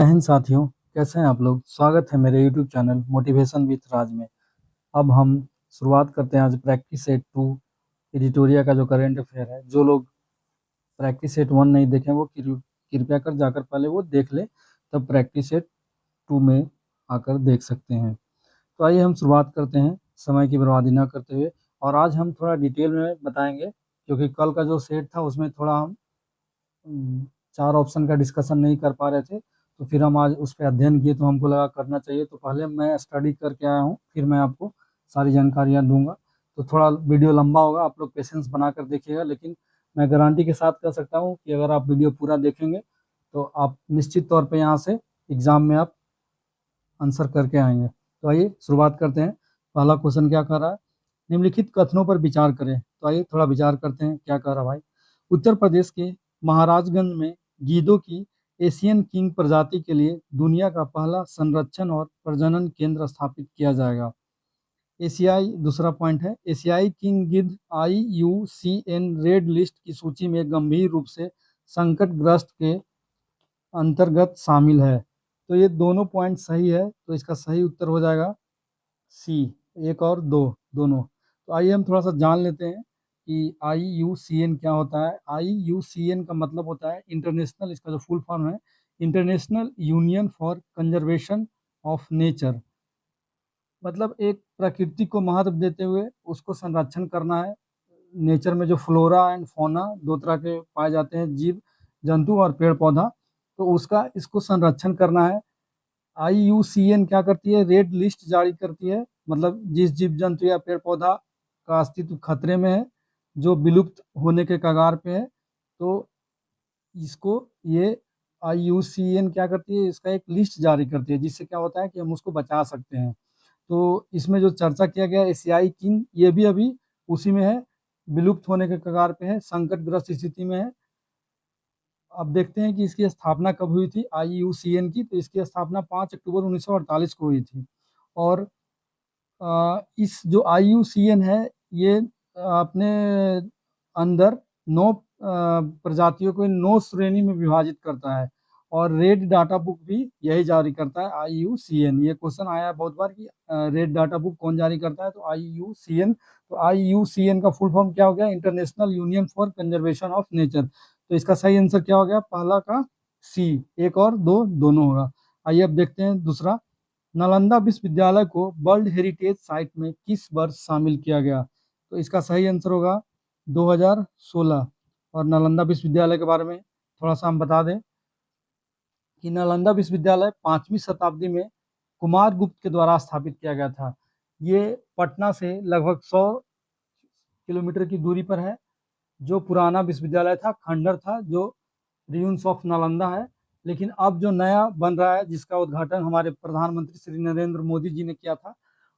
हिंद साथियों, कैसे हैं आप लोग। स्वागत है मेरे यूट्यूब चैनल मोटिवेशन विथ राज में। अब हम शुरुआत करते हैं आज प्रैक्टिस सेट 2 एडिटोरिया का जो करंट अफेयर है। जो लोग प्रैक्टिस सेट 1 नहीं देखें वो कृपया कर जाकर पहले वो देख ले, तब प्रैक्टिस सेट 2 में आकर देख सकते हैं। तो आइए हम शुरुआत करते हैं समय की बर्बादी न करते हुए। और आज हम थोड़ा डिटेल में बताएंगे, क्योंकि कल का जो सेट था उसमें थोड़ा हम 4 ऑप्शन का डिस्कशन नहीं कर पा रहे थे, तो फिर हम आज उस पर अध्ययन किए तो हमको लगा करना चाहिए। तो पहले मैं स्टडी करके आया हूँ, फिर मैं आपको सारी जानकारियाँ दूंगा। तो थोड़ा वीडियो लंबा होगा, आप लोग पेशेंस बना कर देखिएगा, लेकिन मैं गारंटी के साथ कह सकता हूँ कि अगर आप वीडियो पूरा देखेंगे तो आप निश्चित तौर पर यहाँ से एग्ज़ाम में आप आंसर करके आएंगे। तो आइए शुरुआत करते हैं। पहला क्वेश्चन क्या कर रहा है, निम्नलिखित कथनों पर विचार करें। तो आइए थोड़ा विचार करते हैं क्या कह रहा भाई। उत्तर प्रदेश के महाराजगंज में गीदों की एशियन किंग प्रजाति के लिए दुनिया का पहला संरक्षण और प्रजनन केंद्र स्थापित किया जाएगा। एशियाई, दूसरा पॉइंट है, एशियाई किंग गिद्ध IUCN रेड लिस्ट की सूची में गंभीर रूप से संकटग्रस्त के अंतर्गत शामिल है। तो ये दोनों पॉइंट सही है, तो इसका सही उत्तर हो जाएगा सी, 1 और 2 दोनों। तो आइए हम थोड़ा सा जान लेते हैं कि IUCN क्या होता है। IUCN का मतलब होता है इंटरनेशनल, इसका जो फुल फॉर्म है international union for conservation of nature. मतलब एक प्रकृति को महत्व देते हुए उसको संरक्षण करना है। नेचर में जो फ्लोरा एंड फौना, दो तरह के पाए जाते हैं, जीव जंतु और पेड़ पौधा, तो उसका इसको संरक्षण करना है। IUCN क्या करती है, रेड लिस्ट जारी करती है, मतलब जिस जीव जंतु या पेड़ पौधा का अस्तित्व खतरे में है, जो विलुप्त होने के कगार पे है, तो इसको ये IUCN क्या करती है, इसका एक लिस्ट जारी करती है, जिससे क्या होता है कि हम उसको बचा सकते हैं। तो इसमें जो चर्चा किया गया एशियाई किंग, ये भी अभी उसी में है, विलुप्त होने के कगार पे है, संकटग्रस्त स्थिति में है। अब देखते हैं कि इसकी स्थापना कब हुई थी IUCN की। तो इसकी स्थापना 5 अक्टूबर 1948 को हुई थी। और इस जो IUCN है ये अपने अंदर 9 प्रजातियों को 9 श्रेणी में विभाजित करता है, और रेड डाटा बुक भी यही जारी करता है IUCN। ये क्वेश्चन आया है बहुत बार कि रेड डाटा बुक कौन जारी करता है, तो IUCN। तो IUCN का फुल फॉर्म क्या हो गया, international union for conservation of nature. तो इसका सही आंसर क्या हो गया, पहला का सी, 1 और 2 दोनों होगा। आइए अब देखते हैं दूसरा, नालंदा विश्वविद्यालय को वर्ल्ड हेरिटेज साइट में किस वर्ष शामिल किया गया। तो इसका सही आंसर होगा 2016। और नालंदा विश्वविद्यालय के बारे में थोड़ा सा हम बता दें कि नालंदा विश्वविद्यालय 5वीं शताब्दी में कुमार गुप्त के द्वारा स्थापित किया गया था। ये पटना से लगभग 100 किलोमीटर की दूरी पर है। जो पुराना विश्वविद्यालय था, खंडर था, जो रियून्स ऑफ नालंदा है। लेकिन अब जो नया बन रहा है, जिसका उद्घाटन हमारे प्रधानमंत्री श्री नरेंद्र मोदी जी ने किया था,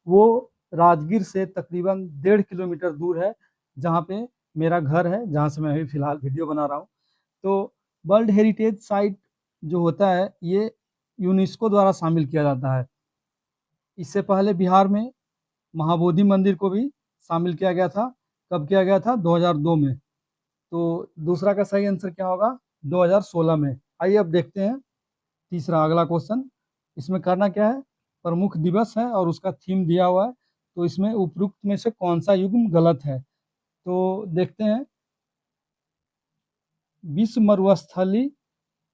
वो राजगीर से तकरीबन 1.5 किलोमीटर दूर है, जहाँ पे मेरा घर है, जहाँ से मैं अभी फिलहाल वीडियो बना रहा हूँ। तो वर्ल्ड हेरिटेज साइट जो होता है ये यूनेस्को द्वारा शामिल किया जाता है। इससे पहले बिहार में महाबोधि मंदिर को भी शामिल किया गया था। कब किया गया था, 2002 में। तो दूसरा का सही आंसर क्या होगा, 2016 में। आइए अब देखते हैं तीसरा अगला क्वेश्चन। इसमें करना क्या है, प्रमुख दिवस है और उसका थीम दिया हुआ है। तो इसमें उपरोक्त में से कौन सा युग्म गलत है। तो देखते हैं, विश्व मरुस्थली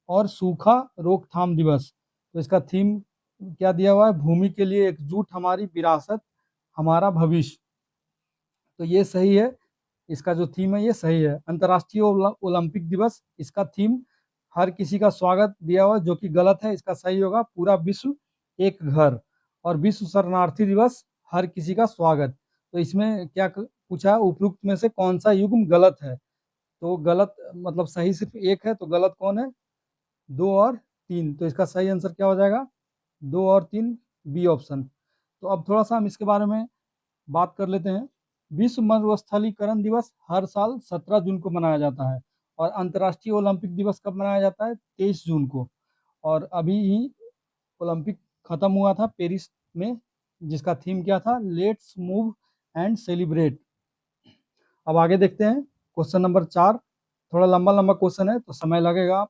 और सूखा रोकथाम दिवस। तो इसका थीम क्या दिया हुआ है, भूमि के लिए एकजुट हमारी विरासत हमारा भविष्य। तो ये सही है, इसका जो थीम है ये सही है। अंतर्राष्ट्रीय ओलंपिक दिवस, इसका थीम हर किसी का स्वागत दिया हुआ, जो कि गलत है। इसका सही होगा पूरा विश्व एक घर। और विश्व शरणार्थी दिवस, हर किसी का स्वागत। तो इसमें क्या पूछा है, उपयुक्त में से कौन सा युग्म गलत है। तो गलत मतलब सही सिर्फ एक है, तो गलत कौन है, 2 और 3। तो इसका सही आंसर क्या हो जाएगा, 2 और 3, बी ऑप्शन। तो अब थोड़ा सा हम इसके बारे में बात कर लेते हैं। विश्व मरुस्थलीकरण दिवस हर साल 17 जून को मनाया जाता है। और अंतर्राष्ट्रीय ओलंपिक दिवस कब मनाया जाता है, 23 जून को। और अभी ही ओलंपिक खत्म हुआ था पेरिस में, जिसका थीम क्या था, लेट्स मूव एंड सेलिब्रेट। अब आगे देखते हैं क्वेश्चन नंबर 4। थोड़ा लंबा लंबा क्वेश्चन है तो समय लगेगा,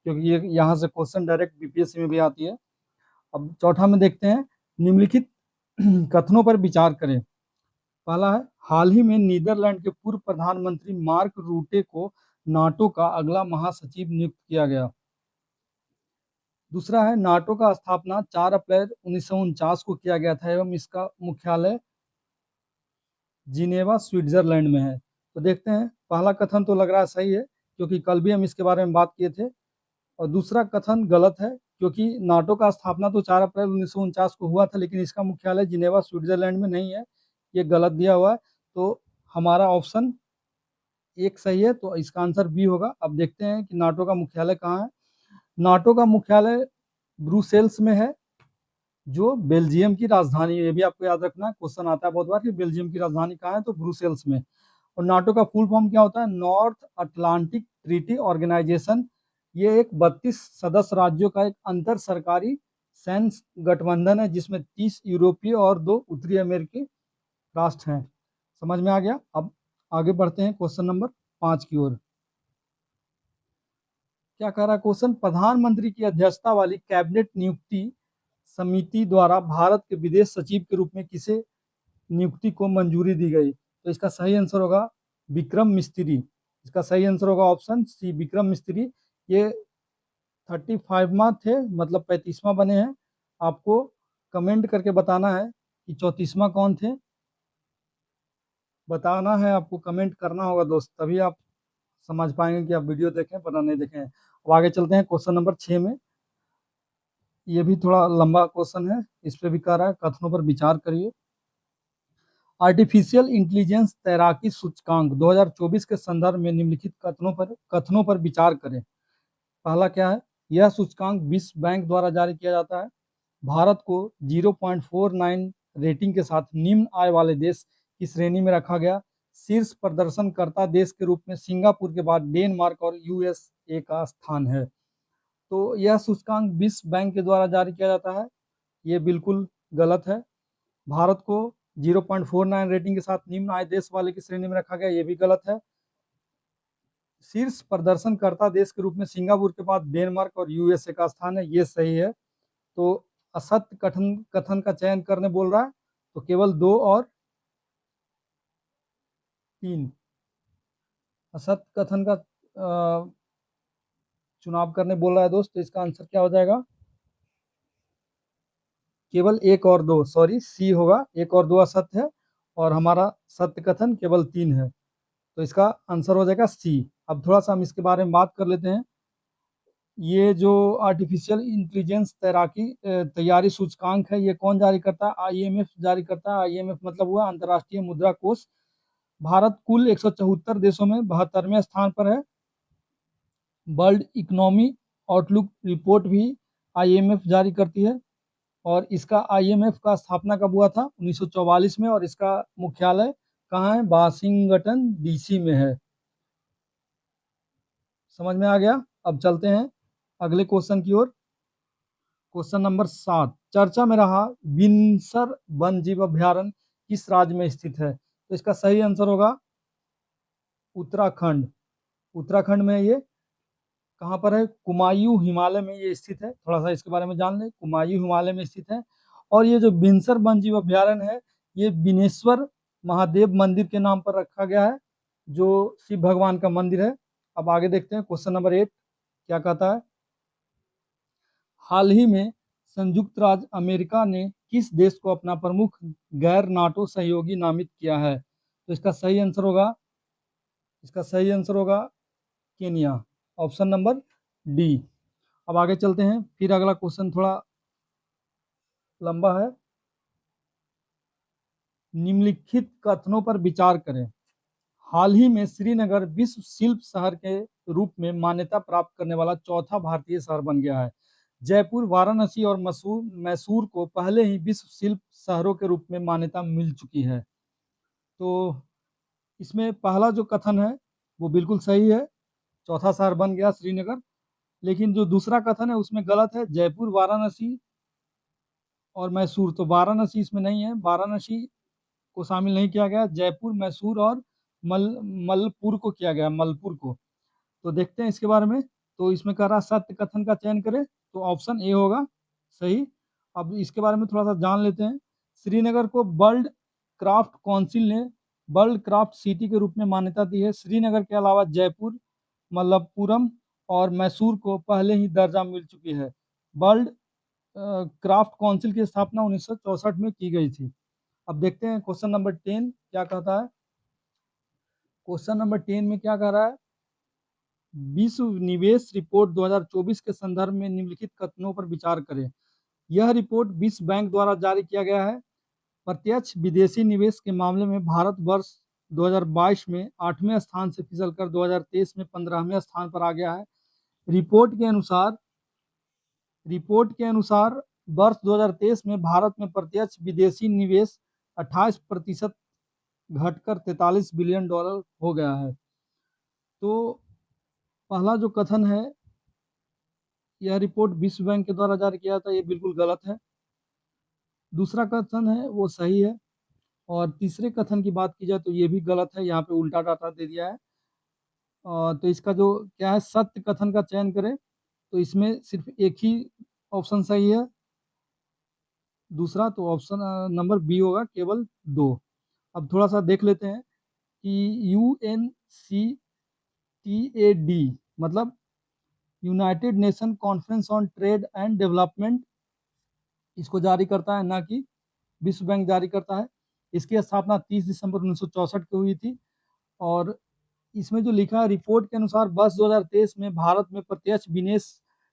क्योंकि ये यहाँ से क्वेश्चन डायरेक्ट बीपीएससी में भी आती है। अब चौथा में देखते हैं, निम्नलिखित कथनों पर विचार करें। पहला है, हाल ही में नीदरलैंड के पूर्व प्रधानमंत्री मार्क रूटे को नाटो का अगला महासचिव नियुक्त किया गया। दूसरा है, नाटो का स्थापना 4 अप्रैल 1949 को किया गया था एवं इसका मुख्यालय जिनेवा स्विट्जरलैंड में है। तो देखते हैं, पहला कथन तो लग रहा है सही है, क्योंकि कल भी हम इसके बारे में बात किए थे। और दूसरा कथन गलत है, क्योंकि नाटो का स्थापना तो 4 अप्रैल 1949 को हुआ था, लेकिन इसका मुख्यालय जिनेवा स्विट्जरलैंड में नहीं है, ये गलत दिया हुआ है। तो हमारा ऑप्शन एक सही है, तो इसका आंसर बी होगा। अब देखते हैं कि नाटो का मुख्यालय कहाँ है। नाटो का मुख्यालय ब्रुसेल्स में है, जो बेल्जियम की राजधानी है। ये भी आपको याद रखना है, क्वेश्चन आता है बहुत बार कि बेल्जियम की राजधानी कहाँ है, तो ब्रुसेल्स में। और नाटो का फुल फॉर्म क्या होता है? North Atlantic Treaty Organization. ये एक 32 सदस्य राज्यों का एक अंतर सरकारी सैन्य गठबंधन है, जिसमें 30 यूरोपीय और 2 उत्तरी अमेरिकी राष्ट्र हैं। समझ में आ गया? अब आगे बढ़ते हैं क्वेश्चन नंबर 5 की ओर। क्या कह रहा है क्वेश्चन? प्रधानमंत्री की अध्यक्षता वाली कैबिनेट नियुक्ति समिति द्वारा भारत के विदेश सचिव के रूप में किसे नियुक्ति को मंजूरी दी गई? तो इसका सही आंसर होगा विक्रम मिस्त्री। इसका सही आंसर होगा ऑप्शन सी, विक्रम मिस्त्री। ये 35वां थे, मतलब 35वां बने हैं। आपको कमेंट करके बताना है कि 34वां कौन थे। बताना है आपको, कमेंट करना होगा दोस्त, तभी आप समझ पाएंगे कि आप वीडियो देखें वरना नहीं देखें। अब आगे चलते हैं क्वेश्चन नंबर 6 में। ये भी थोड़ा लंबा क्वेश्चन है, इस पे भी कह रहा है कथनों पर विचार करिए। आर्टिफिशियल इंटेलिजेंस तैराकी सूचकांक 2024 के संदर्भ में निम्नलिखित कथनों पर विचार करें। पहला क्या है? यह सूचकांक विश्व बैंक द्वारा जारी किया जाता है। भारत को 0.49 रेटिंग के साथ निम्न आय वाले देश की श्रेणी में रखा गया। शीर्ष प्रदर्शनकर्ता देश के रूप में सिंगापुर के बाद डेनमार्क और यूएसए का स्थान है। तो यह सूचकांक विश्व बैंक के द्वारा जारी किया जाता है, ये बिल्कुल गलत है। भारत को 0.49 रेटिंग के साथ निम्न आय देश वाले की श्रेणी में रखा गया, ये भी गलत है। शीर्ष प्रदर्शनकर्ता देश के रूप में सिंगापुर के बाद डेनमार्क और यूएसए का स्थान है, ये सही है। तो असत्य कथन का चयन करने बोल रहा है, तो केवल 2 और 3 असत्य कथन का चुनाव करने बोल रहा है दोस्त। तो इसका आंसर क्या हो जाएगा? केवल 1 और 2, सॉरी सी होगा। 1 और 2 असत्य है और हमारा सत्य कथन केवल 3 है, तो इसका आंसर हो जाएगा सी। अब थोड़ा सा हम इसके बारे में बात कर लेते हैं। ये जो आर्टिफिशियल इंटेलिजेंस तैराकी तैयारी सूचकांक है, ये कौन जारी करता है? आईएमएफ जारी करता है। आईएमएफ मतलब हुआ अंतर्राष्ट्रीय मुद्रा कोष। भारत कुल 174 देशों में 72वें स्थान पर है। वर्ल्ड इकोनॉमी आउटलुक रिपोर्ट भी आईएमएफ जारी करती है। और इसका आईएमएफ का स्थापना कब हुआ था? 1944 में। और इसका मुख्यालय कहाँ है? वाशिंगटन डीसी में है। समझ में आ गया? अब चलते हैं अगले क्वेश्चन की ओर। क्वेश्चन नंबर 7, चर्चा में रहा बिनसर वन जीव अभ्यारण्य किस राज्य में स्थित है? तो इसका सही आंसर होगा उत्तराखंड। उत्तराखंड में ये कहाँ पर है? कुमायूं हिमालय में ये स्थित है। थोड़ा सा इसके बारे में जान लें, कुमायूं हिमालय में स्थित है। और ये जो बिनसर वन जीव अभ्यारण्य है, ये बिनेश्वर महादेव मंदिर के नाम पर रखा गया है, जो शिव भगवान का मंदिर है। अब आगे देखते हैं क्वेश्चन नंबर 8 क्या कहता है। हाल ही में संयुक्त राज्य अमेरिका ने किस देश को अपना प्रमुख गैर नाटो सहयोगी नामित किया है? तो इसका सही आंसर होगा केनिया, ऑप्शन नंबर डी। अब आगे चलते हैं, फिर अगला क्वेश्चन थोड़ा लंबा है। निम्नलिखित कथनों पर विचार करें। हाल ही में श्रीनगर विश्व शिल्प शहर के रूप में मान्यता प्राप्त करने वाला चौथा भारतीय शहर बन गया है। जयपुर, वाराणसी और मैसूर को पहले ही विश्व शिल्प शहरों के रूप में मान्यता मिल चुकी है। तो इसमें पहला जो कथन है वो बिल्कुल सही है, चौथा शहर बन गया श्रीनगर। लेकिन जो दूसरा कथन है उसमें गलत है, जयपुर, वाराणसी और मैसूर। तो वाराणसी इसमें नहीं है, वाराणसी को शामिल नहीं किया गया। जयपुर, मैसूर और मलपुर को किया गया, मलपुर को। तो देखते हैं इसके बारे में। तो इसमें कह रहा है सत्य कथन का चयन करें, तो ऑप्शन ए होगा सही। अब इसके बारे में थोड़ा सा जान लेते हैं। श्रीनगर को वर्ल्ड क्राफ्ट काउंसिल ने वर्ल्ड क्राफ्ट सिटी के रूप में मान्यता दी है। श्रीनगर के अलावा जयपुर, मलप्पुरम और मैसूर को पहले ही दर्जा मिल चुकी है। वर्ल्ड क्राफ्ट काउंसिल की स्थापना 1964 में की गई थी। अब देखते हैं क्वेश्चन नंबर 10 क्या कहता है। क्वेश्चन नंबर 10 में क्या कह रहा है, विश्व निवेश रिपोर्ट 2024 के संदर्भ में निम्नलिखित कथनों पर विचार करें। यह रिपोर्ट विश्व बैंक द्वारा जारी किया गया है। प्रत्यक्ष विदेशी निवेश के मामले में भारत वर्ष 2022 में 8वें स्थान से फिसलकर 2023 में 15वें स्थान पर आ गया है। रिपोर्ट के अनुसार वर्ष 2023 में भारत में प्रत्यक्ष विदेशी निवेश 28% घटकर 43 बिलियन डॉलर हो गया है। तो पहला जो कथन है, यह रिपोर्ट विश्व बैंक के द्वारा जारी किया था, ये बिल्कुल गलत है। दूसरा कथन है वो सही है, और तीसरे कथन की बात की जाए तो ये भी गलत है, यहाँ पे उल्टा डाटा दे दिया है। तो इसका जो क्या है, सत्य कथन का चयन करें, तो इसमें सिर्फ एक ही ऑप्शन सही है, दूसरा तो ऑप्शन नंबर बी होगा, केवल 2। अब थोड़ा सा देख लेते हैं कि UNCTAD मतलब United nation conference on trade and development इसको जारी करता है, ना कि विश्व बैंक जारी करता है। इसकी स्थापना 30 दिसंबर 1964 को हुई थी। और इसमें जो लिखा है, रिपोर्ट के अनुसार वर्ष 2023 में भारत में प्रत्यक्ष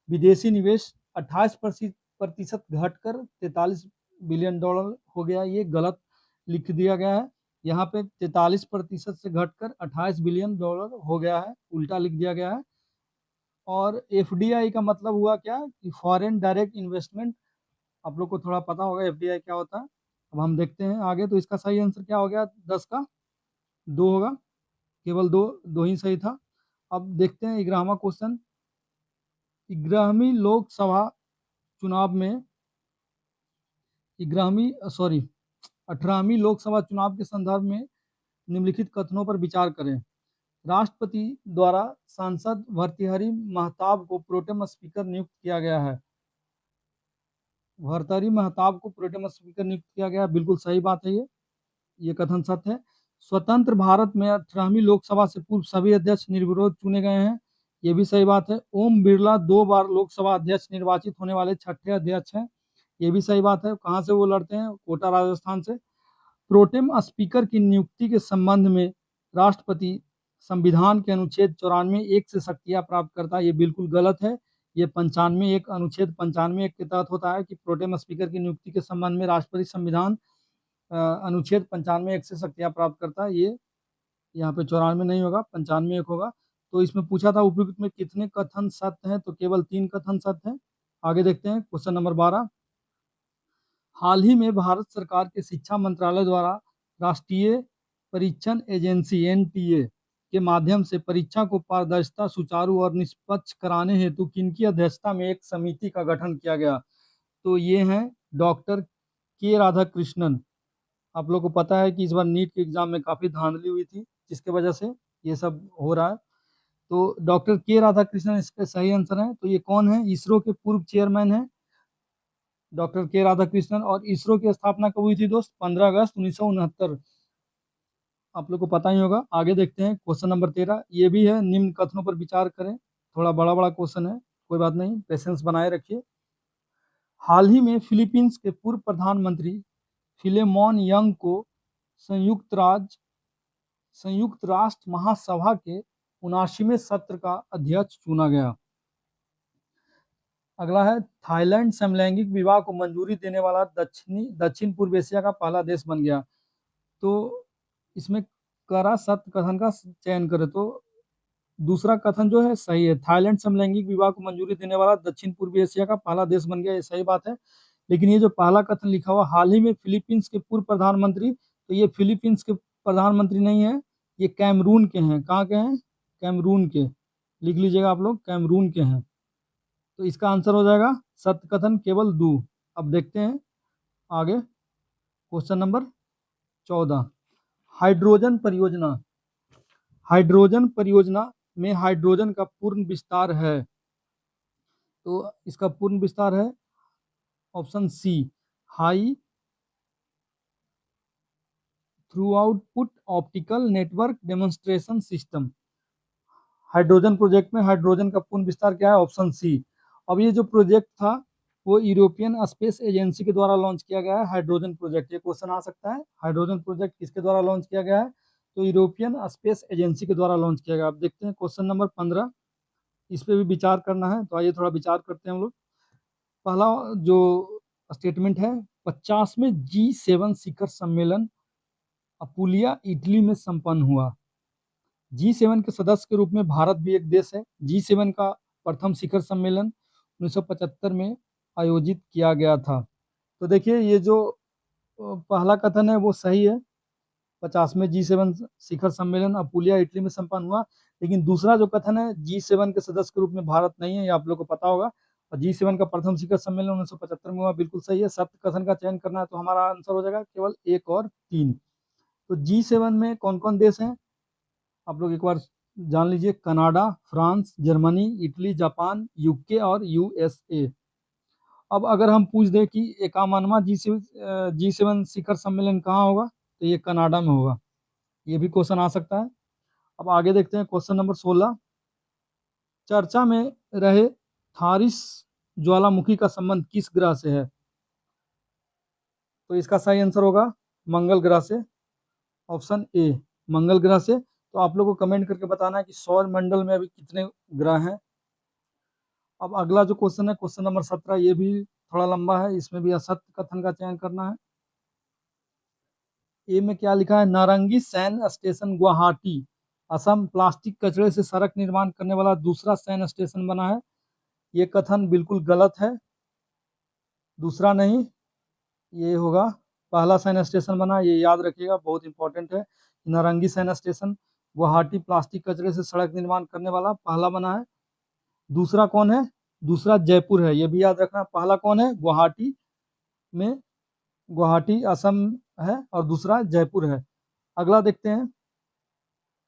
विदेशी निवेश 28% घटकर 43 बिलियन डॉलर हो गया। ये गलत लिख दिया गया है, यहाँ पे 43% से घटकर 28 बिलियन डॉलर हो गया है, उल्टा लिख दिया गया है। और FDI का मतलब हुआ क्या कि फॉरेन डायरेक्ट इन्वेस्टमेंट, आप लोग को थोड़ा पता होगा FDI क्या होता है। अब हम देखते हैं आगे, तो इसका सही आंसर क्या हो गया, 10 का 2 होगा, केवल दो दो ही सही था। अब देखते हैं 11वां क्वेश्चन। 11वीं लोकसभा चुनाव में 18वीं लोकसभा चुनाव के संदर्भ में निम्नलिखित कथनों पर विचार करें। राष्ट्रपति द्वारा सांसद भर्तृहरि महताब को प्रोटेम स्पीकर नियुक्त किया गया है। भर्तृहरि महताब को प्रोटेम स्पीकर नियुक्त किया गया, बिल्कुल सही बात है ये कथन सत्य है। स्वतंत्र भारत में 18वीं लोकसभा से पूर्व सभी अध्यक्ष निर्विरोध चुने गए हैं, ये भी सही बात है। ओम बिरला 2 बार लोकसभा अध्यक्ष निर्वाचित होने वाले छठे अध्यक्ष हैं, ये भी सही बात है। कहाँ से वो लड़ते हैं, कोटा राजस्थान से। प्रोटेम स्पीकर की नियुक्ति के संबंध में राष्ट्रपति संविधान के अनुच्छेद 94(1) से शक्तियां प्राप्त करता है, ये बिल्कुल गलत है। ये 95(1) अनुच्छेद 95(1) के तहत होता है कि प्रोटेम स्पीकर की नियुक्ति के संबंध में राष्ट्रपति संविधान अनुच्छेद 95(1) से शक्तियां प्राप्त करता है। ये यहाँ पे 94 नहीं होगा, 95(1) होगा। तो इसमें पूछा था उपयुक्त में कितने कथन सत्य हैं, तो केवल 3 कथन सत्य हैं। आगे देखते हैं क्वेश्चन नंबर 12। हाल ही में भारत सरकार के शिक्षा मंत्रालय द्वारा राष्ट्रीय परीक्षण एजेंसी NTA के माध्यम से परीक्षा को पारदर्शिता, सुचारू और निष्पक्ष कराने हेतु किनकी अध्यक्षता में एक समिति का गठन किया गया, तो ये हैं डॉक्टर के राधाकृष्णन। आप लोग को पता है कि इस बार नीट के एग्जाम में काफी धांधली हुई थी, जिसके वजह से ये सब हो रहा है। तो डॉक्टर के राधाकृष्णन इसका सही आंसर है। तो ये कौन है, इसरो के पूर्व चेयरमैन है डॉक्टर के राधाकृष्णन। और इसरो की स्थापना कब हुई थी दोस्त, 15 अगस्त 1969। आप लोग को पता ही होगा। आगे देखते हैं क्वेश्चन नंबर 13, ये भी है निम्न कथनों पर विचार करें। थोड़ा बड़ा बड़ा क्वेश्चन है, कोई बात नहीं, पेशेंस बनाए रखिए। हाल ही में फिलीपींस के पूर्व प्रधानमंत्री फिलेमोन यंग को संयुक्त राष्ट्र महासभा के 79वें सत्र का अध्यक्ष चुना गया। अगला है, थाईलैंड समलैंगिक विवाह को मंजूरी देने वाला दक्षिण पूर्व एशिया का पहला देश बन गया। तो इसमें करा सत्य कथन का चयन करें, तो दूसरा कथन जो है सही है। थाईलैंड समलैंगिक विवाह को मंजूरी देने वाला दक्षिण पूर्वी एशिया का पहला देश बन गया, ये सही बात है। लेकिन ये जो पहला कथन लिखा हुआ हाल ही में फिलीपींस के पूर्व प्रधानमंत्री, तो ये फिलीपींस के प्रधानमंत्री नहीं है, ये कैमरून के हैं। कहाँ के हैं, कैमरून के, लिख लीजिएगा आप लोग, कैमरून के हैं। तो इसका आंसर हो जाएगा सत्य कथन केवल 2। अब देखते हैं आगे क्वेश्चन नंबर 14। हाइड्रोजन परियोजना में हाइड्रोजन का पूर्ण विस्तार है। तो इसका पूर्ण विस्तार है option C, high throughput optical network demonstration system. Hydrogen project में हाइड्रोजन का पूर्ण विस्तार क्या है? Option C. अब ये जो प्रोजेक्ट था वो यूरोपियन स्पेस एजेंसी के द्वारा लॉन्च किया गया है, हाइड्रोजन प्रोजेक्ट। ये क्वेश्चन आ सकता है, हाइड्रोजन प्रोजेक्ट किसके द्वारा लॉन्च किया गया है? तो यूरोपियन स्पेस एजेंसी के द्वारा लॉन्च किया गया। अब देखते हैं क्वेश्चन नंबर 15, इस पे भी विचार करना है, तो आइए थोड़ा विचार करते हैं हम लोग। पहला जो स्टेटमेंट है, 50वें G7 शिखर सम्मेलन अपुलिया इटली में संपन्न हुआ। G7 के सदस्य के रूप में भारत भी एक देश है। G7 का प्रथम शिखर सम्मेलन 1975 में आयोजित किया गया था। तो देखिए ये जो पहला कथन है वो सही है, 50वें G7 शिखर सम्मेलन अपुलिया इटली में संपन्न हुआ। लेकिन दूसरा जो कथन है, G7 के सदस्य के रूप में भारत नहीं है, ये आप लोग को पता होगा। और G7 का प्रथम शिखर सम्मेलन 1975 में हुआ, बिल्कुल सही है। सत्य कथन का चयन करना है तो हमारा आंसर हो जाएगा केवल 1 और 3। तो G7 में कौन कौन देश हैं आप लोग एक बार जान लीजिए, Canada, France, Germany, Italy, Japan, UK और यूएसए। अब अगर हम पूछ दें कि 51वां G7 शिखर सम्मेलन कहाँ होगा, तो ये कनाडा में होगा। ये भी क्वेश्चन आ सकता है। अब आगे देखते हैं क्वेश्चन नंबर 16। चर्चा में रहे थारिस ज्वालामुखी का संबंध किस ग्रह से है? तो इसका सही आंसर होगा मंगल ग्रह से, ऑप्शन ए, मंगल ग्रह से। तो आप लोगों को कमेंट करके बताना है कि सौर मंडल में अभी कितने ग्रह हैं। अब अगला जो क्वेश्चन है, क्वेश्चन नंबर 17, ये भी थोड़ा लंबा है, इसमें भी असत्य कथन का चयन करना है। ए में क्या लिखा है? नारंगी सैन्य स्टेशन गुवाहाटी असम प्लास्टिक कचरे से सड़क निर्माण करने वाला दूसरा सैन्य स्टेशन बना है। ये कथन बिल्कुल गलत है, दूसरा नहीं, ये होगा पहला सैन्य स्टेशन बना। ये याद रखिएगा, बहुत इंपॉर्टेंट है। नारंगी सैन्य स्टेशन गुवाहाटी प्लास्टिक कचरे से सड़क निर्माण करने वाला पहला बना है। दूसरा कौन है? दूसरा जयपुर है, ये भी याद रखना। पहला कौन है? गुवाहाटी में, गुवाहाटी असम है, और दूसरा जयपुर है। अगला देखते हैं।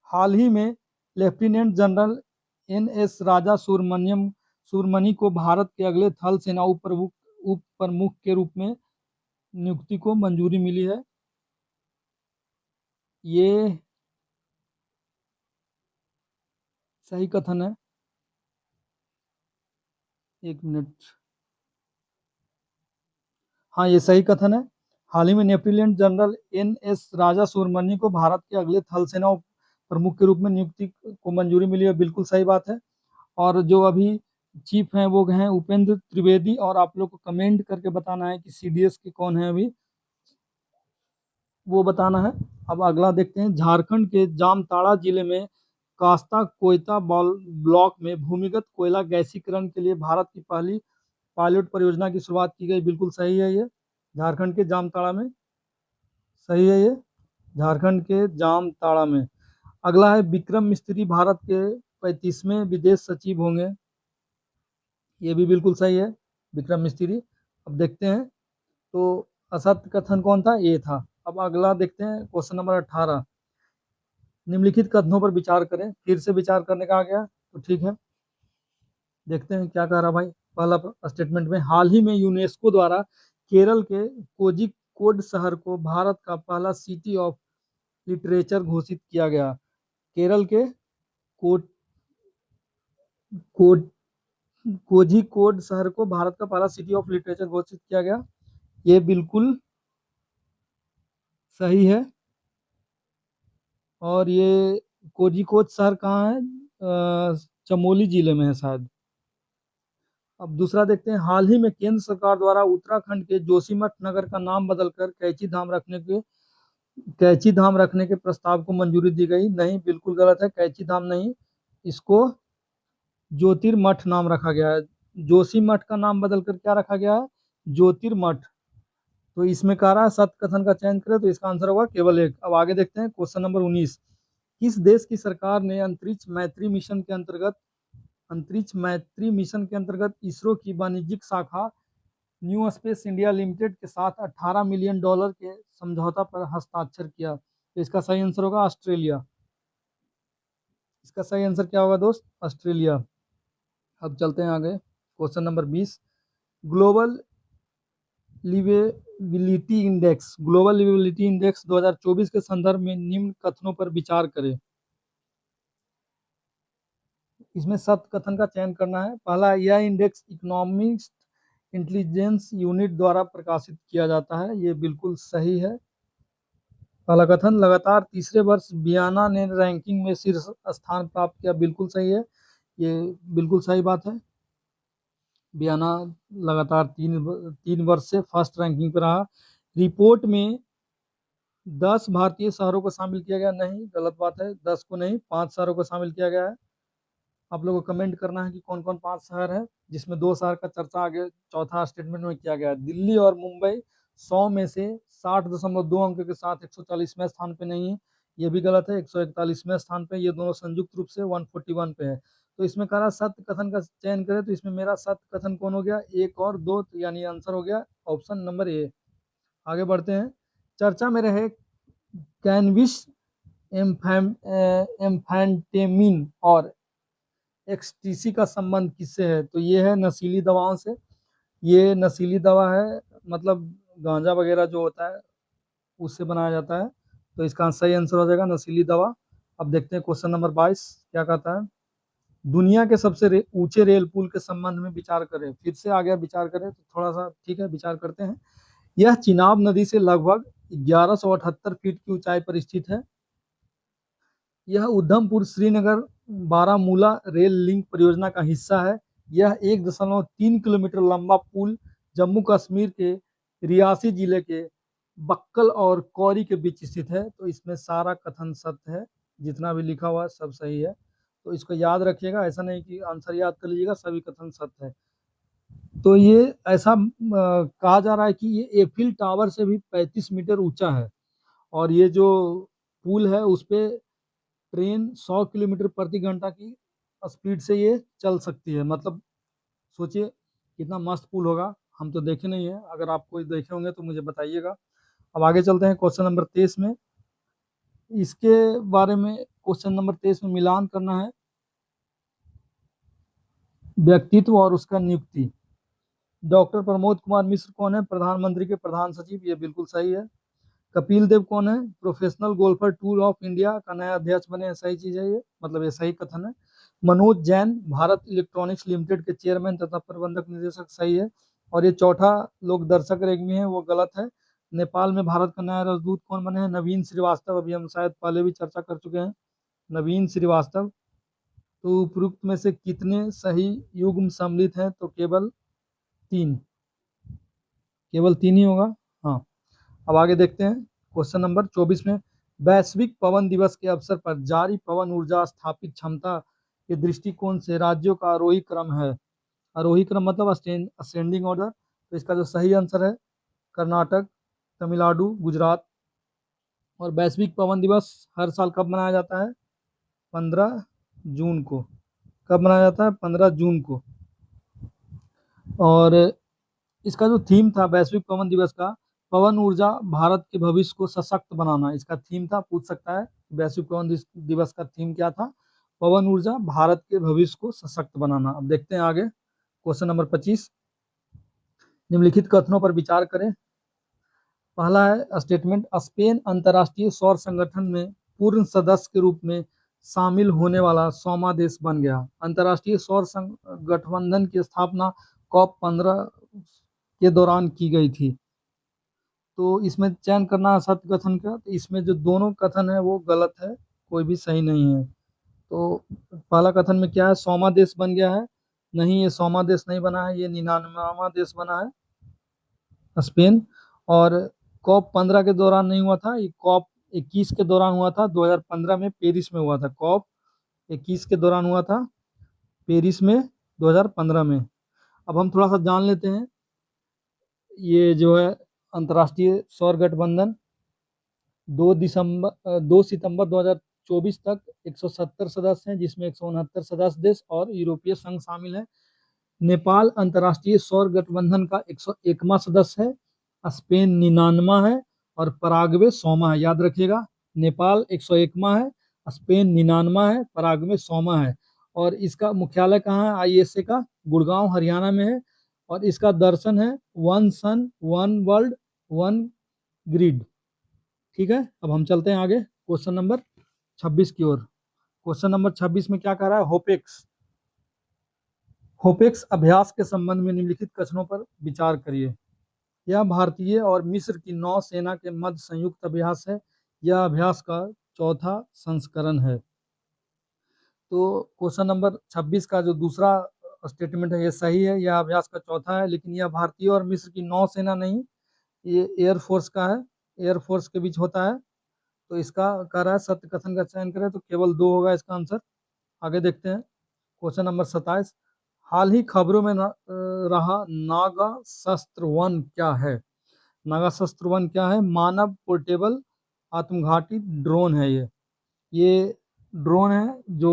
हाल ही में लेफ्टिनेंट जनरल एन.एस. राजा सुब्रमण्यम को भारत के अगले थल सेना उप प्रमुख के रूप में नियुक्ति को मंजूरी मिली है। ये सही कथन है, एक मिनट, हाँ ये सही कथन है। हाल ही में लेफ्टिनेंट जनरल एन.एस. राजा सुब्रमण्यम को भारत के अगले थल सेना उप प्रमुख के रूप में नियुक्ति को मंजूरी मिली है, बिल्कुल सही बात है। और जो अभी चीफ हैं वो हैं उपेंद्र त्रिवेदी, और आप लोग को कमेंट करके बताना है कि सीडीएस के कौन है अभी, वो बताना है। अब अगला देखते हैं। झारखंड के जामताड़ा जिले में कास्ता कोयता ब्लॉक में भूमिगत कोयला गैसीकरण के लिए भारत की पहली पायलट परियोजना की शुरुआत की गई, बिल्कुल सही है। ये झारखंड के जामताड़ा में, सही है ये, झारखंड के जामताड़ा में। अगला है विक्रम मिस्त्री भारत के 35वें विदेश सचिव होंगे, ये भी बिल्कुल सही है, विक्रम मिस्त्री। अब देखते हैं, तो असत्य कथन कौन था? ये था। अब अगला देखते हैं क्वेश्चन नंबर 18। निम्नलिखित कथनों पर विचार करें। फिर से विचार करने का आ गया, तो ठीक है, देखते हैं क्या कह रहा भाई। पहला स्टेटमेंट में, हाल ही में यूनेस्को द्वारा केरल के कोझिकोड शहर को भारत का पहला सिटी ऑफ लिटरेचर घोषित किया गया। केरल के को, को, कोझिकोड शहर को भारत का पहला सिटी ऑफ लिटरेचर घोषित किया गया, ये बिल्कुल सही है। और ये कोझिकोड शहर कहाँ है? चमोली जिले में है शायद। अब दूसरा देखते हैं। हाल ही में केंद्र सरकार द्वारा उत्तराखंड के जोशीमठ नगर का नाम बदलकर कैची धाम रखने के प्रस्ताव को मंजूरी दी गई। नहीं, बिल्कुल गलत है, कैची धाम नहीं, इसको ज्योतिर्मठ नाम रखा गया है। जोशीमठ का नाम बदलकर क्या रखा गया है? ज्योतिर्मठ। तो इसमें कह रहा है सत्य कथन का चयन करें, तो इसका आंसर होगा केवल एक। अब आगे देखते हैं क्वेश्चन नंबर 19। किस देश की सरकार ने अंतरिक्ष मैत्री मिशन के अंतर्गत इसरो की वाणिज्यिक शाखा न्यू स्पेस इंडिया लिमिटेड के साथ $18 मिलियन के समझौता पर हस्ताक्षर किया? तो इसका सही आंसर होगा ऑस्ट्रेलिया। इसका सही आंसर क्या होगा दोस्त? ऑस्ट्रेलिया। अब चलते हैं आगे। Question number 20, global liveability index 2024 के संदर्भ में निम्न कथनों पर विचार करें। इसमें सत्य कथन का चयन करना है। पहला, यह इंडेक्स इकोनॉमिक्स इंटेलिजेंस यूनिट द्वारा प्रकाशित किया जाता है, ये बिल्कुल सही है। पहला कथन, लगातार तीसरे वर्ष बियाना ने रैंकिंग में शीर्ष स्थान प्राप्त किया, बिल्कुल सही है, ये बिल्कुल सही बात है। बियाना लगातार तीन वर्ष से फर्स्ट रैंकिंग पर रहा। रिपोर्ट में 10 भारतीय शहरों को शामिल किया गया, नहीं, गलत बात है, 10 को नहीं, 5 शहरों को शामिल किया गया है। आप लोगों को कमेंट करना है कि कौन कौन 5 शहर है, जिसमें 2 शहर का चर्चा आगे चौथा स्टेटमेंट में किया गया है। दिल्ली और मुंबई 100 में से 60.2 अंक के साथ 140वें स्थान पे नहीं है, ये भी गलत है, 141वें स्थान पे, ये दोनों संयुक्त रूप से 141 पे है। तो इसमें कह रहा सत्य कथन का चयन करें, तो इसमें मेरा सत्य कथन कौन हो गया, 1 और 2, यानी आंसर हो गया ऑप्शन नंबर ए। आगे बढ़ते हैं। चर्चा में रहे कैनबिस, एम्फेटामिन और एक्सटीसी का संबंध किससे है, तो ये है नशीली दवाओं से। ये नशीली दवा है, मतलब गांजा वगैरह जो होता है उससे बनाया जाता है, तो इसका सही आंसर हो जाएगा नशीली दवा। अब देखते हैं क्वेश्चन नंबर 22 क्या कहता है। दुनिया के सबसे ऊंचे रेल पुल के संबंध में विचार करें। फिर से आ गया विचार करें, तो थोड़ा सा ठीक है, विचार करते हैं। यह चिनाब नदी से लगभग 1178 फीट की ऊंचाई पर स्थित है। यह उधमपुर श्रीनगर बारामूला रेल लिंक परियोजना का हिस्सा है। यह 1.3 किलोमीटर लंबा पुल जम्मू कश्मीर के रियासी जिले के बक्कल और कौरी के बीच स्थित है। तो इसमें सारा कथन सत्य है, जितना भी लिखा हुआ है सब सही है, तो इसको याद रखिएगा, ऐसा नहीं कि आंसर याद कर लीजिएगा, सभी कथन सत्य है। तो ये ऐसा कहा जा रहा है कि ये एफिल टावर से भी 35 मीटर ऊंचा है, और ये जो पुल है उस पे ट्रेन 100 किलोमीटर प्रति घंटा की स्पीड से ये चल सकती है। मतलब सोचिए कितना मस्त पुल होगा, हम तो देखे नहीं है, अगर आप कोई देखे होंगे तो मुझे बताइएगा। अब आगे चलते हैं क्वेश्चन नंबर 23 में। इसके बारे में क्वेश्चन नंबर 23 में मिलान करना है, व्यक्तित्व और उसका नियुक्ति। डॉक्टर प्रमोद कुमार मिश्र कौन है, प्रधानमंत्री के प्रधान सचिव, ये बिल्कुल सही है। कपिल देव कौन है, professional golfer tour of India का नया अध्यक्ष बने, सही चीज है ये, मतलब ये सही कथन है। मनोज जैन भारत इलेक्ट्रॉनिक्स लिमिटेड के चेयरमैन तथा प्रबंधक निदेशक, सही है। और ये चौथा लोक दर्शक रेग्मी में है, वो गलत है। नेपाल में भारत का नया राजदूत कौन बने हैं, नवीन श्रीवास्तव, अभी हम शायद पहले भी चर्चा कर चुके हैं, नवीन श्रीवास्तव। तो उपयुक्त में से कितने सही युग्म सम्मिलित हैं, तो केवल 3, केवल 3 ही होगा, हाँ। अब आगे देखते हैं क्वेश्चन नंबर 24 में। वैश्विक पवन दिवस के अवसर पर जारी पवन ऊर्जा स्थापित क्षमता के दृष्टिकोण से राज्यों का आरोही क्रम है। आरोही क्रम मतलब असेंडिंग ऑर्डर। तो इसका जो सही आंसर है कर्नाटक, तमिलनाडु, गुजरात। और वैश्विक पवन दिवस हर साल कब मनाया जाता है, 15 जून को। कब मनाया जाता है, 15 जून को। और इसका जो थीम था वैश्विक पवन दिवस का, पवन ऊर्जा भारत के भविष्य को सशक्त बनाना, इसका थीम था, पूछ सकता है वैश्विक पवन दिवस का थीम क्या था, पवन ऊर्जा भारत के भविष्य को सशक्त बनाना। अब देखते हैं आगे क्वेश्चन नंबर 25। निम्नलिखित कथनों पर विचार करें। पहला है स्टेटमेंट, स्पेन अंतर्राष्ट्रीय सौर संगठन में पूर्ण सदस्य के रूप में शामिल होने वाला 100वां देश बन गया। अंतर्राष्ट्रीय सौर गठबंधन की स्थापना COP15 के दौरान की गई थी। तो इसमें चयन करना है सत्य कथन का, तो इसमें जो दोनों कथन है वो गलत है, कोई भी सही नहीं है। तो पहला कथन में क्या है, 100वां देश बन गया है, नहीं, ये 100वां देश नहीं बना है, ये 99वां देश बना है स्पेन। और COP15 के दौरान नहीं हुआ था, ये COP21 के दौरान हुआ था, 2015 में पेरिस में हुआ था। COP21 के दौरान हुआ था पेरिस में 2015 में। अब हम थोड़ा सा जान लेते हैं, ये जो है अंतर्राष्ट्रीय सौर गठबंधन 2 सितंबर 2024 तक 170 सदस्य हैं, जिसमें 169 सदस्य देश और यूरोपीय संघ शामिल है। नेपाल अंतर्राष्ट्रीय सौर गठबंधन का 101वां सदस्य है, स्पेन 99वां है और पराग्वे 100वां है। याद रखिएगा, नेपाल 101वां है, स्पेन 99वां है, पराग्वे 100वां है। और इसका मुख्यालय कहाँ है, ISA का, गुड़गांव हरियाणा में है और इसका दर्शन है one sun one world one grid. ठीक है, अब हम चलते हैं आगे क्वेश्चन नंबर 26 की ओर। क्वेश्चन नंबर 26 में क्या कह रहा है, होपेक्स। होपेक्स अभ्यास के संबंध में निम्नलिखित कथनों पर विचार करिए। यह भारतीय और मिस्र की नौसेना के मध्य संयुक्त अभ्यास है। यह अभ्यास का चौथा संस्करण है। तो क्वेश्चन नंबर 26 का जो दूसरा स्टेटमेंट है ये सही है, यह अभ्यास का चौथा है, लेकिन यह भारतीय और मिस्र की नौसेना नहीं, ये एयरफोर्स का है, एयरफोर्स के बीच होता है। तो इसका कह रहा है सत्य कथन का चयन करें, तो केवल 2 होगा इसका आंसर। आगे देखते हैं क्वेश्चन नंबर 27। हाल ही खबरों में रहा नागा शस्त्र वन क्या है। नागा शस्त्र वन क्या है, मानव पोर्टेबल आत्मघाती ड्रोन है ये ड्रोन है जो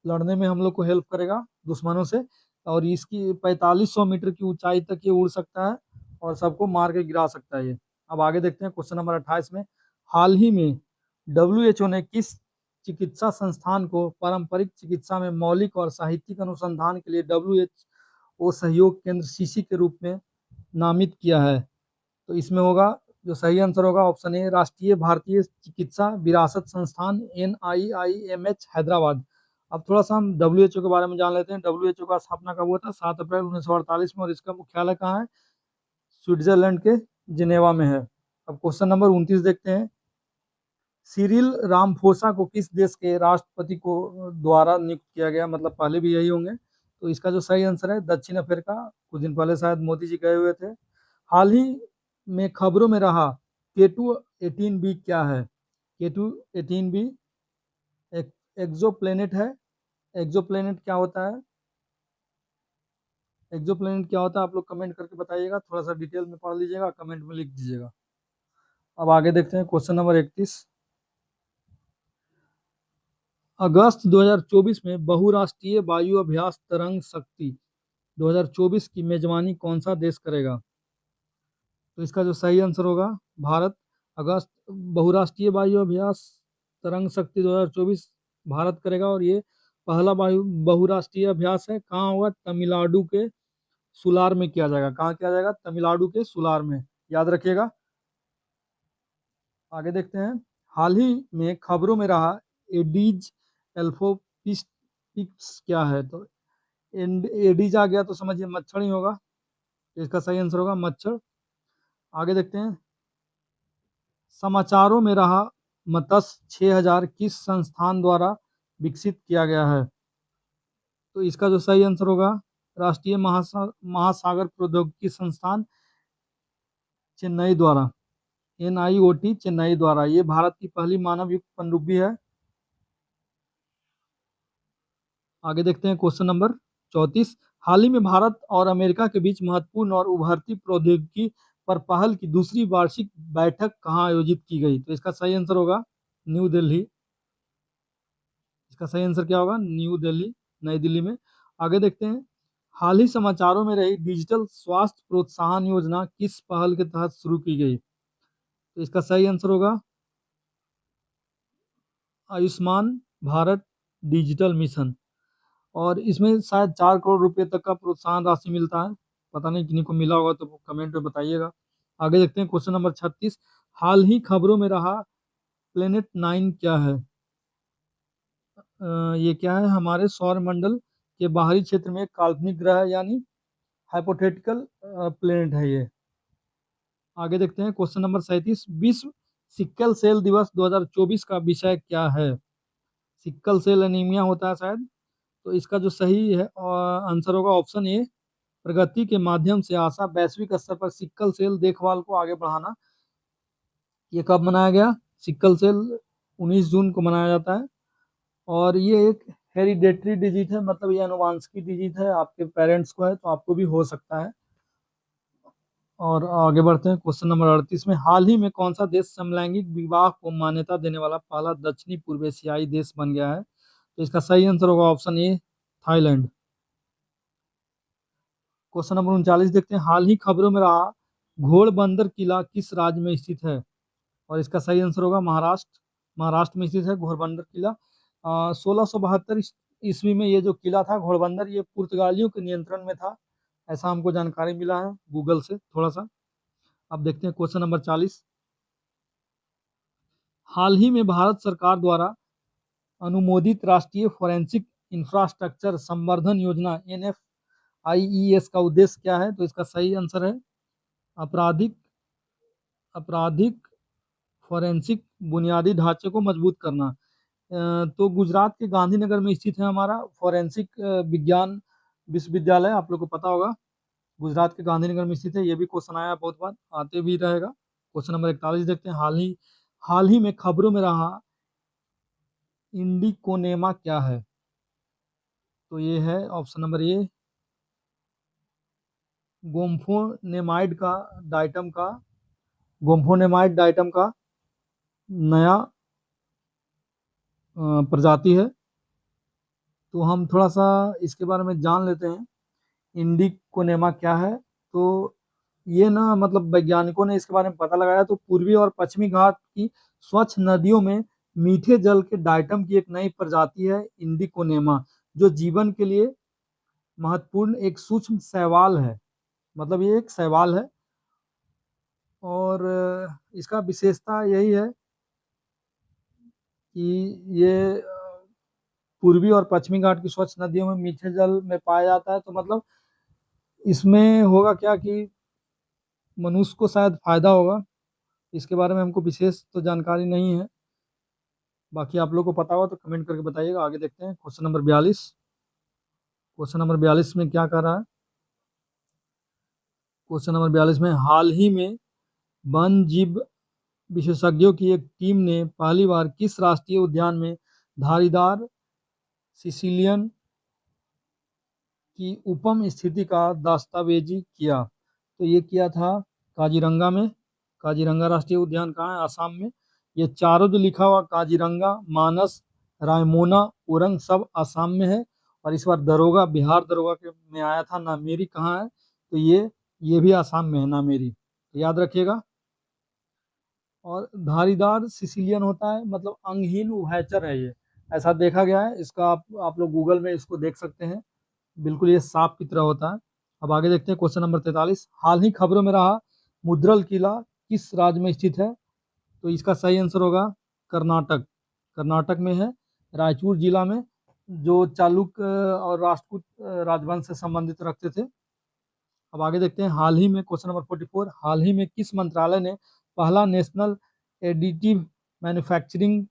लड़ने में हम लोग को हेल्प करेगा दुश्मनों से, और इसकी 4500 मीटर की ऊंचाई तक ये उड़ सकता है और सबको मार के गिरा सकता है ये। अब आगे देखते हैं क्वेश्चन नंबर 28 में। हाल ही में WHO ने किस चिकित्सा संस्थान को पारंपरिक चिकित्सा में मौलिक और साहित्यिक अनुसंधान के लिए WHO सहयोग केंद्र सीसी के रूप में नामित किया है। तो इसमें होगा, जो सही आंसर होगा ऑप्शन ए, राष्ट्रीय भारतीय चिकित्सा विरासत संस्थान NIIMH हैदराबाद। अब थोड़ा सा हम WHO के बारे में जान लेते हैं। WHO का स्थापना कब हुआ था, 7 अप्रैल 1948 में, और इसका मुख्यालय कहाँ है, स्विट्जरलैंड के जिनेवा में है। अब क्वेश्चन नंबर 29 देखते हैं। सिरिल रामफोसा को किस देश के राष्ट्रपति को द्वारा नियुक्त किया गया, मतलब पहले भी यही होंगे। तो इसका जो सही आंसर है दक्षिण अफ्रीका, कुछ दिन पहले शायद मोदी जी गए हुए थे। हाल ही में खबरों में रहा केटू 18b क्या है। केटू 18b एक एक्सोप्लेनेट है। एक्सोप्लेनेट क्या होता है, एक्सोप्लेनेट क्या होता है आप लोग कमेंट करके बताइएगा, थोड़ा सा डिटेल में पढ़ लीजिएगा, कमेंट में लिख दीजिएगा। अब आगे देखते हैं क्वेश्चन नंबर 31। अगस्त 2024 में बहुराष्ट्रीय वायु अभ्यास तरंग शक्ति 2024 की मेजबानी कौन सा देश करेगा। तो इसका जो सही आंसर होगा भारत। अगस्त बहुराष्ट्रीय वायु अभ्यास तरंग शक्ति 2024 भारत करेगा, और ये पहला वायु बहुराष्ट्रीय अभ्यास है। कहाँ होगा, तमिलनाडु के सुलार में किया जाएगा। कहाँ किया जाएगा, तमिलनाडु के सुलार में, याद रखिएगा। आगे देखते हैं। हाल ही में खबरों में रहा एडीज एल्फोपिक्स क्या है। तो एडीज आ गया तो समझिए मच्छर ही होगा, इसका सही आंसर होगा मच्छर। आगे देखते हैं। समाचारों में रहा मत्स्य 6000 किस संस्थान द्वारा विकसित किया गया है। तो इसका जो सही आंसर होगा राष्ट्रीय महासागर प्रौद्योगिकी संस्थान चेन्नई द्वारा, NIOT चेन्नई द्वारा। ये भारत की पहली मानव युक्त पनडुब्बी है। आगे देखते हैं क्वेश्चन नंबर 34। हाल ही में भारत और अमेरिका के बीच महत्वपूर्ण और उभरती प्रौद्योगिकी पर पहल की दूसरी वार्षिक बैठक कहाँ आयोजित की गई। तो इसका सही आंसर होगा न्यू दिल्ली। इसका सही आंसर क्या होगा, न्यू दिल्ली, नई दिल्ली में। आगे देखते हैं। हाल ही समाचारों में रही डिजिटल स्वास्थ्य प्रोत्साहन योजना किस पहल के तहत शुरू की गई। तो इसका सही आंसर होगा आयुष्मान भारत डिजिटल मिशन, और इसमें शायद 4 करोड़ रुपए तक का प्रोत्साहन राशि मिलता है। पता नहीं किन्हीं को मिला होगा तो कमेंट में बताइएगा। आगे देखते हैं क्वेश्चन नंबर 36। हाल ही खबरों में रहा प्लेनेट 9 क्या है। ये क्या है, हमारे सौर मंडल के बाहरी क्षेत्र में एक काल्पनिक ग्रह है, यानी हाइपोथेटिकल प्लेनेट है ये। आगे देखते हैं क्वेश्चन नंबर 37। विश्व सिक्कल सेल दिवस 2024 का विषय क्या है। सिक्कल सेल एनीमिया होता है शायद। तो इसका जो सही है आंसर होगा ऑप्शन ए, प्रगति के माध्यम से आशा वैश्विक स्तर पर सिक्कल सेल देखभाल को आगे बढ़ाना। ये कब मनाया गया, सिक्कल सेल 19 जून को मनाया जाता है, और ये एक हेरिडेटरी डिजीज है, मतलब ये अनुवांशिक डिजीज है, आपके पेरेंट्स को है तो आपको भी हो सकता है। और आगे बढ़ते हैं क्वेश्चन नंबर 38 में। हाल ही में कौन सा देश समलैंगिक विवाह को मान्यता देने वाला पहला दक्षिणी पूर्व एशियाई देश बन गया है। तो इसका सही आंसर होगा option A, Thailand. Question number 39 देखते हैं। हाल ही खबरों में रहा घोड़बंदर किला किस राज्य में स्थित है। और इसका सही आंसर होगा महाराष्ट्र। महाराष्ट्र में स्थित है घोड़बंदर किला। 1672 ईस्वी में ये जो किला था घोड़बंदर, ये पुर्तगालियों के नियंत्रण में था, ऐसा हमको जानकारी मिला है गूगल से थोड़ा सा। अब देखते हैं क्वेश्चन नंबर 40। हाल ही में भारत सरकार द्वारा अनुमोदित राष्ट्रीय फोरेंसिक इंफ्रास्ट्रक्चर संवर्धन योजना NFIES का उद्देश्य क्या है? तो इसका सही आंसर है आपराधिक आपराधिक फोरेंसिक बुनियादी ढांचे को मजबूत करना। तो गुजरात के गांधीनगर में स्थित है हमारा फोरेंसिक विज्ञान विश्वविद्यालय, आप लोग को पता होगा, गुजरात के गांधीनगर में स्थित है। ये भी क्वेश्चन आया बहुत बार, आते भी रहेगा। क्वेश्चन नंबर 41 देखते हैं। हाल ही में खबरों में रहा इंडिकोनेमा क्या है? तो ये है ऑप्शन नंबर ए, गोम्फोनेमाइड का डाइटम का गोम्फोनेमाइड डाइटम का नया प्रजाति है। तो हम थोड़ा सा इसके बारे में जान लेते हैं, इंडिकोनेमा क्या है। तो ये ना मतलब वैज्ञानिकों ने इसके बारे में पता लगाया, तो पूर्वी और पश्चिमी घाट की स्वच्छ नदियों में मीठे जल के डाइटम की एक नई प्रजाति है इंडिकोनेमा, जो जीवन के लिए महत्वपूर्ण एक सूक्ष्म शैवाल है। मतलब ये एक शैवाल है, और इसका विशेषता यही है कि ये पूर्वी और पश्चिमी घाट की स्वच्छ नदियों में मीठे जल में पाया जाता है। तो मतलब इसमें होगा क्या कि मनुष्य को शायद फायदा होगा, इसके बारे में हमको विशेष तो जानकारी नहीं है, बाकी आप लोग को पता होगा तो कमेंट करके बताइएगा। आगे देखते हैं क्वेश्चन नंबर 42। क्वेश्चन नंबर 42 में क्या कर रहा है? क्वेश्चन नंबर 42 में हाल ही में वन जीव विशेषज्ञों की एक टीम ने पहली बार किस राष्ट्रीय उद्यान में धारीदार सिसिलियन की उपम स्थिति का दस्तावेजी किया? तो ये किया था काजीरंगा में। काजीरंगा राष्ट्रीय उद्यान कहाँ है? आसाम में। ये चारों जो लिखा हुआ काजीरंगा, मानस, रायमोना, उरंग सब आसाम में है। और इस बार दरोगा, बिहार दरोगा के में आया था। नामेरी कहाँ है? तो ये भी आसाम में है, नामेरी, तो याद रखिएगा। और धारीदार सिसिलियन होता है मतलब अंगहीन उभयचर है ये, ऐसा देखा गया है। इसका आप लोग गूगल में इसको देख सकते हैं, बिल्कुल ये सांप की तरह होता है। अब आगे देखते हैं क्वेश्चन नंबर 43। हाल ही खबरों में रहा मुद्रल किला किस राज्य में स्थित है? तो इसका सही आंसर होगा कर्नाटक। कर्नाटक में है, रायचूर जिला में, जो चालुक्य और राष्ट्रकूट राजवंश से संबंधित रखते थे। अब आगे देखते हैं हाल ही में क्वेश्चन नंबर 44। हाल ही में किस मंत्रालय ने पहला national additive manufacturing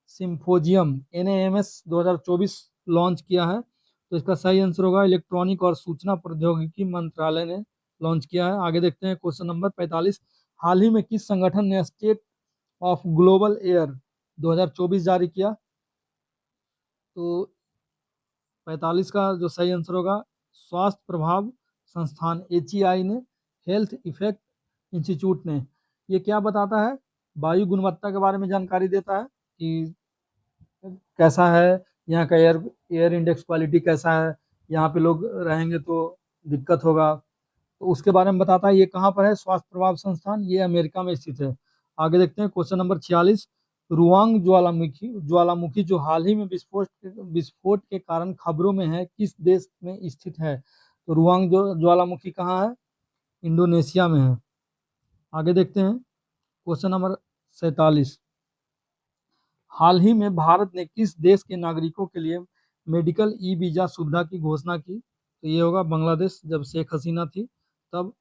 symposium NAMS 2024 launch किया है? तो इसका सही आंसर होगा इलेक्ट्रॉनिक और सूचना प्रौद्योगिकी मंत्रालय ने लॉन्च किया है। आगे देखते हैं क्वेश्चन नंबर 45। हाल ही में किस संगठन ने स्टेट ऑफ ग्लोबल एयर 2024 जारी किया? तो 45 का जो सही आंसर होगा स्वास्थ्य प्रभाव संस्थान HEI ने, हेल्थ इफेक्ट इंस्टीट्यूट ने। ये क्या बताता है? वायु गुणवत्ता के बारे में जानकारी देता है कि कैसा है यहाँ का एयर एयर इंडेक्स क्वालिटी कैसा है, यहाँ पे लोग रहेंगे तो दिक्कत होगा, तो उसके बारे में बताता है। ये कहाँ पर है स्वास्थ्य प्रभाव संस्थान? ये अमेरिका में स्थित है। आगे देखते हैं क्वेश्चन नंबर 46। रुआंग ज्वालामुखी जो हाल ही में विस्फोट के कारण खबरों में है, किस देश में स्थित है? तो रुआंग ज्वालामुखी कहाँ है? इंडोनेशिया में है। आगे देखते हैं क्वेश्चन नंबर 47। हाल ही में भारत ने किस देश के नागरिकों के लिए मेडिकल ई वीजा सुविधा की घोषणा की? तो ये होगा बांग्लादेश। जब शेख हसीना थी तब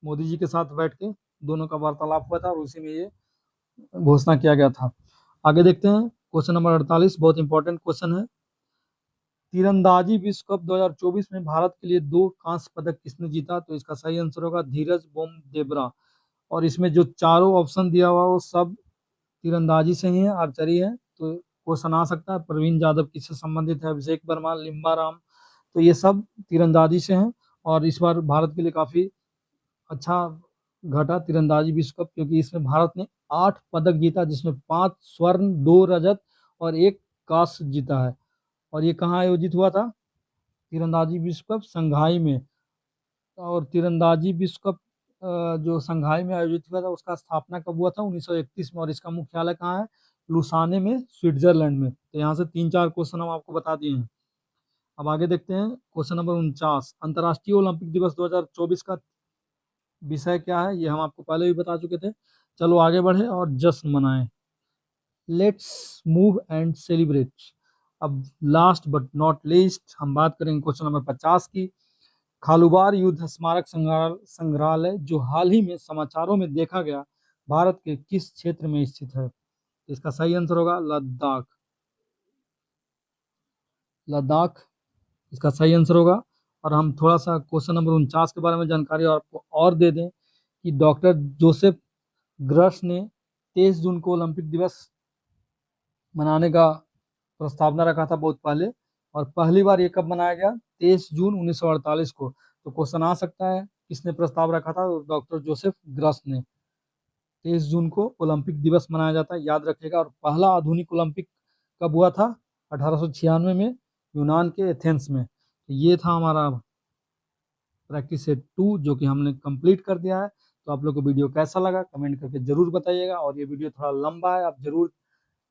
मोदी जी के साथ बैठ के दोनों का वार्तालाप हुआ था और उसी में ये घोषणा किया गया था। आगे देखते हैं क्वेश्चन नंबर 48, बहुत इंपॉर्टेंट क्वेश्चन है। तीरंदाजी विश्व कप 2024 में भारत के लिए 2 कांस्य पदक किसने जीता? तो इसका सही आंसर होगा धीरज बोमदेबरा। और इसमें जो चारों ऑप्शन दिया हुआ वो सब तीरंदाजी से ही है, आर्चरी है। तो क्वेश्चन आ सकता है प्रवीण जाधव किससे संबंधित है, अभिषेक वर्मा, लिम्बा राम, तो ये सब तीरंदाजी से हैं। और इस बार भारत के लिए काफी अच्छा घटा तीरंदाजी विश्व कप, क्योंकि इसमें भारत ने 8 पदक जीता, जिसमें 5 स्वर्ण, 2 रजत और 1 कांस्य जीता है। और ये कहाँ आयोजित हुआ था? तीरंदाजी विश्व कप संघाई में। और तीरंदाजी विश्व कप जो संघाई में आयोजित हुआ था उसका स्थापना कब हुआ था? 1931 में। और इसका मुख्यालय कहाँ है? लुसाने में, स्विट्जरलैंड में। तो यहाँ से 3-4 क्वेश्चन हम आपको बता दिए हैं। अब आगे देखते हैं क्वेश्चन नंबर 49, अंतर्राष्ट्रीय ओलंपिक दिवस 2024 का विषय क्या है, ये हम आपको पहले भी बता चुके थे। चलो आगे बढ़े और जश्न मनाएं। Let's move and celebrate. अब लास्ट बट नॉट लीस्ट हम बात करेंगे क्वेश्चन नंबर 50 की। खालूबार युद्ध स्मारक संग्रहालय जो हाल ही में समाचारों में देखा गया, भारत के किस क्षेत्र में स्थित है? इसका सही आंसर होगा लद्दाख। लद्दाख इसका सही आंसर होगा। और हम थोड़ा सा क्वेश्चन नंबर 49 के बारे में जानकारी आपको और दे दें कि डॉक्टर जोसेफ ग्रश ने 23 जून को ओलंपिक दिवस मनाने का प्रस्तावना रखा था बहुत पहले। और पहली बार ये कब मनाया गया? 23 जून 1948 को। तो क्वेश्चन आ सकता है किसने प्रस्ताव रखा था? डॉक्टर जोसेफ ग्रश ने। 23 जून को ओलंपिक दिवस मनाया जाता है, याद रखिएगा। और पहला आधुनिक ओलंपिक कब हुआ था? 1896 में, यूनान के एथेंस में। तो ये था हमारा प्रैक्टिस सेट 2 जो कि हमने कंप्लीट कर दिया है। तो आप लोग को वीडियो कैसा लगा कमेंट करके जरूर बताइएगा। और ये वीडियो थोड़ा लंबा है, आप जरूर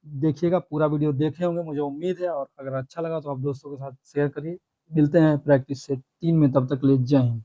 देखिएगा, पूरा वीडियो देखे होंगे मुझे उम्मीद है। और अगर अच्छा लगा तो आप दोस्तों के साथ शेयर करिए। मिलते हैं प्रैक्टिस सेट 3 में, तब तक ले जय हिंद।